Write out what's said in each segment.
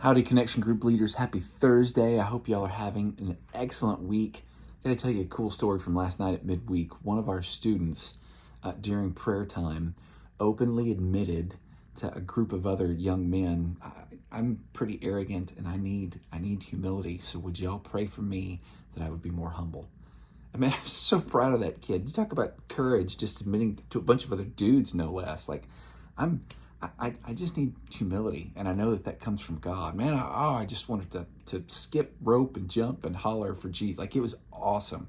Howdy, Connection Group leaders. Happy Thursday. I hope y'all are having an excellent week. I'm going to tell you a cool story from last night at midweek. One of our students during prayer time openly admitted to a group of other young men, I'm pretty arrogant and I need humility. So would y'all pray for me that I would be more humble? I mean, I'm so proud of that kid. You talk about courage, just admitting to a bunch of other dudes, no less. Like, I just need humility, and I know that comes from God. Man, I just wanted to skip rope and jump and holler for Jesus. Like, it was awesome.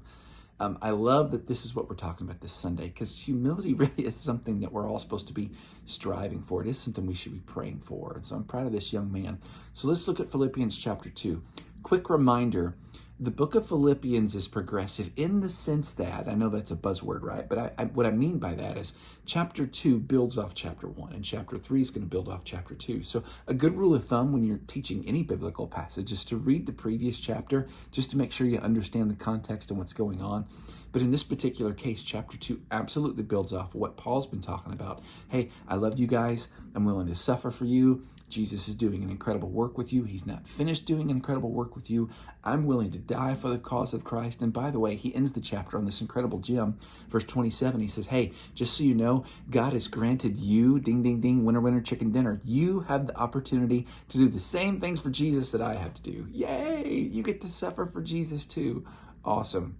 I love that this is what we're talking about this Sunday, because humility really is something that we're all supposed to be striving for. It is something we should be praying for. And so I'm proud of this young man. So let's look at Philippians chapter 2. Quick reminder, the book of Philippians is progressive in the sense that, I know that's a buzzword, right? But what I mean by that is chapter 2 builds off chapter 1, and chapter 3 is going to build off chapter 2. So a good rule of thumb when you're teaching any biblical passage is to read the previous chapter just to make sure you understand the context and what's going on. But in this particular case, chapter 2 absolutely builds off what Paul's been talking about. Hey, I love you guys. I'm willing to suffer for you. Jesus is doing an incredible work with you. He's not finished doing incredible work with you. I'm willing to die for the cause of Christ. And by the way, he ends the chapter on this incredible gem. Verse 27, he says, hey, just so you know, God has granted you, ding, ding, ding, winner, winner, chicken dinner. You have the opportunity to do the same things for Jesus that I have to do. Yay! You get to suffer for Jesus too. Awesome.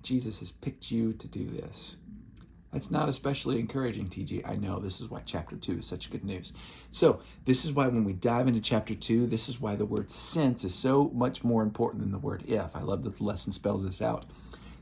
Jesus has picked you to do this. That's not especially encouraging, TJ. I know. This is why chapter 2 is such good news. So this is why when we dive into chapter 2, this is why the word since is so much more important than the word if. I love that the lesson spells this out.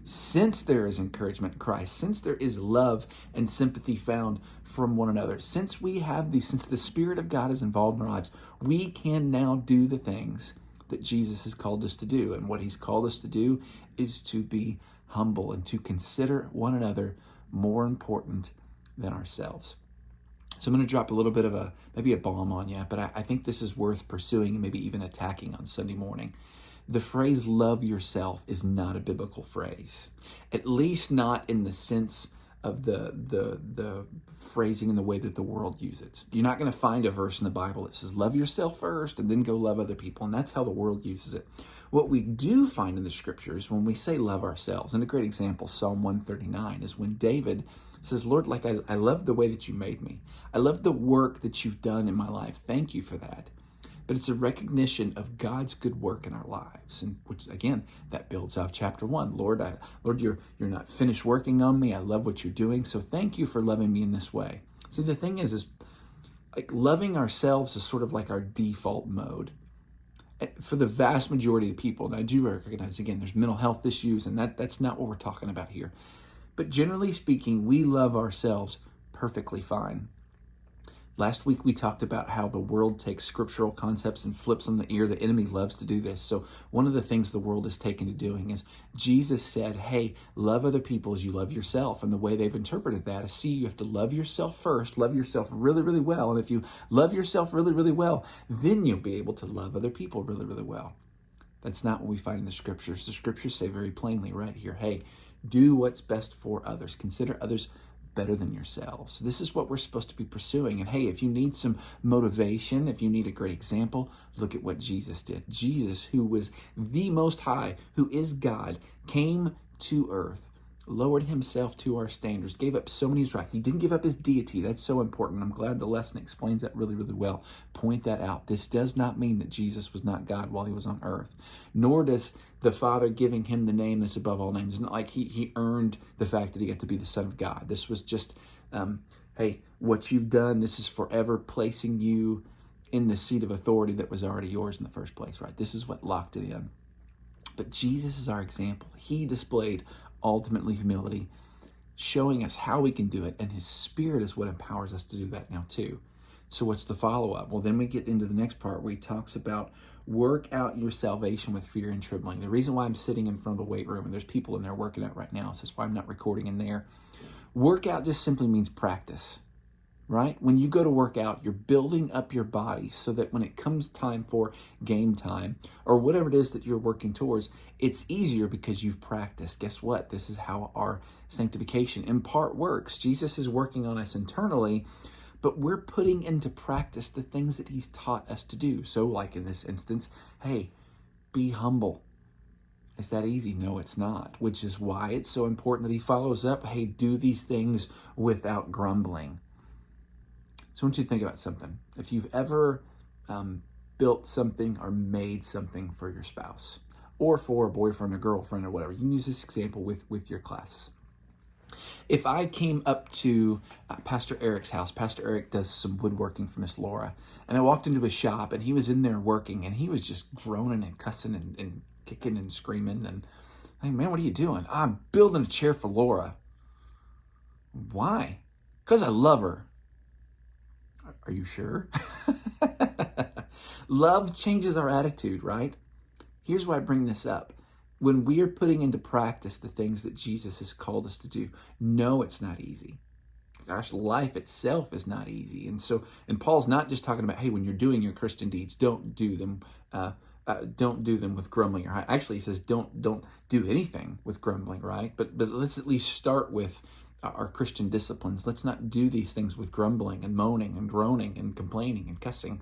Since there is encouragement in Christ, since there is love and sympathy found from one another, since the Spirit of God is involved in our lives, we can now do the things that Jesus has called us to do. And what he's called us to do is to be humble and to consider one another more important than ourselves. So I'm going to drop a little bit of maybe a bomb on you, but I think this is worth pursuing and maybe even attacking on Sunday morning. The phrase love yourself is not a biblical phrase, at least not in the sense of the phrasing and the way that the world uses it. You're not going to find a verse in the Bible that says love yourself first and then go love other people, and that's how the world uses it. What we do find in the scriptures when we say love ourselves, and a great example, Psalm 139, is when David says, Lord, like I love the way that you made me. I love the work that you've done in my life. Thank you for that. But it's a recognition of God's good work in our lives, and which again, that builds off chapter 1. Lord, you're not finished working on me. I love what you're doing. So thank you for loving me in this way. See, the thing is like loving ourselves is sort of like our default mode. For the vast majority of people, and I do recognize, again, there's mental health issues, and that's not what we're talking about here. But generally speaking, we love ourselves perfectly fine. Last week, we talked about how the world takes scriptural concepts and flips on the ear. The enemy loves to do this. So one of the things the world is taken to doing is Jesus said, hey, love other people as you love yourself. And the way they've interpreted that is, see, you have to love yourself first, love yourself really, really well. And if you love yourself really, really well, then you'll be able to love other people really, really well. That's not what we find in the scriptures. The scriptures say very plainly right here, hey, do what's best for others. Consider others better than yourselves. So this is what we're supposed to be pursuing. And hey, if you need some motivation, if you need a great example, look at what Jesus did. Jesus, who was the Most High, who is God, came to earth, lowered himself to our standards, gave up so many rights. He didn't give up his deity. That's so important. I'm glad the lesson explains that really, really well. Point that out. This does not mean that Jesus was not God while he was on earth, nor does the Father giving him the name that's above all names. It's not like he earned the fact that he got to be the Son of God. This was just, hey, what you've done, this is forever placing you in the seat of authority that was already yours in the first place, right? This is what locked it in. But Jesus is our example. He displayed ultimately humility, showing us how we can do it, and his Spirit is what empowers us to do that now too. So what's the follow-up? Well, then we get into the next part where he talks about work out your salvation with fear and trembling. The reason why I'm sitting in front of the weight room, and there's people in there working out right now, so that's why I'm not recording in there. Workout just simply means practice, right? When you go to work out, you're building up your body so that when it comes time for game time or whatever it is that you're working towards, it's easier because you've practiced. Guess what? This is how our sanctification in part works. Jesus is working on us internally, but we're putting into practice the things that he's taught us to do. So like in this instance, hey, be humble. Is that easy? No, it's not, which is why it's so important that he follows up, hey, do these things without grumbling. So I want you to think about something. If you've ever built something or made something for your spouse or for a boyfriend or girlfriend or whatever, you can use this example with your classes. If I came up to Pastor Eric's house, Pastor Eric does some woodworking for Miss Laura, and I walked into his shop and he was in there working and he was just groaning and cussing and kicking and screaming. And hey, man, what are you doing? I'm building a chair for Laura. Why? Because I love her. Are you sure? Love changes our attitude, right? Here's why I bring this up. When we are putting into practice the things that Jesus has called us to do, no, it's not easy. Gosh, life itself is not easy. And Paul's not just talking about, hey, when you're doing your Christian deeds, don't do them with grumbling. Or actually, he says, don't do anything with grumbling, right? But let's at least start with our Christian disciplines. Let's not do these things with grumbling and moaning and groaning and complaining and cussing.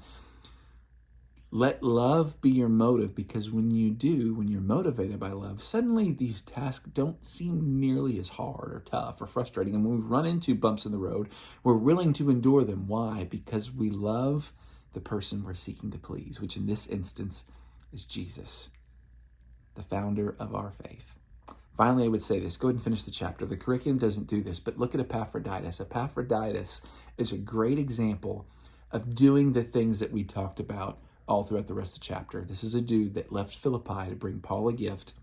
Let love be your motive, because when you're motivated by love, suddenly these tasks don't seem nearly as hard or tough or frustrating. And when we run into bumps in the road, we're willing to endure them. Why? Because we love the person we're seeking to please, which in this instance is Jesus, the founder of our faith. Finally, I would say this. Go ahead and finish the chapter. The curriculum doesn't do this, but look at Epaphroditus. Epaphroditus is a great example of doing the things that we talked about all throughout the rest of the chapter. This is a dude that left Philippi to bring Paul a gift,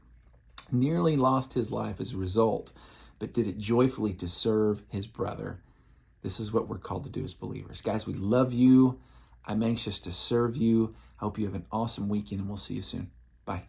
nearly lost his life as a result, but did it joyfully to serve his brother. This is what we're called to do as believers. Guys, we love you. I'm anxious to serve you. I hope you have an awesome weekend, and we'll see you soon. Bye.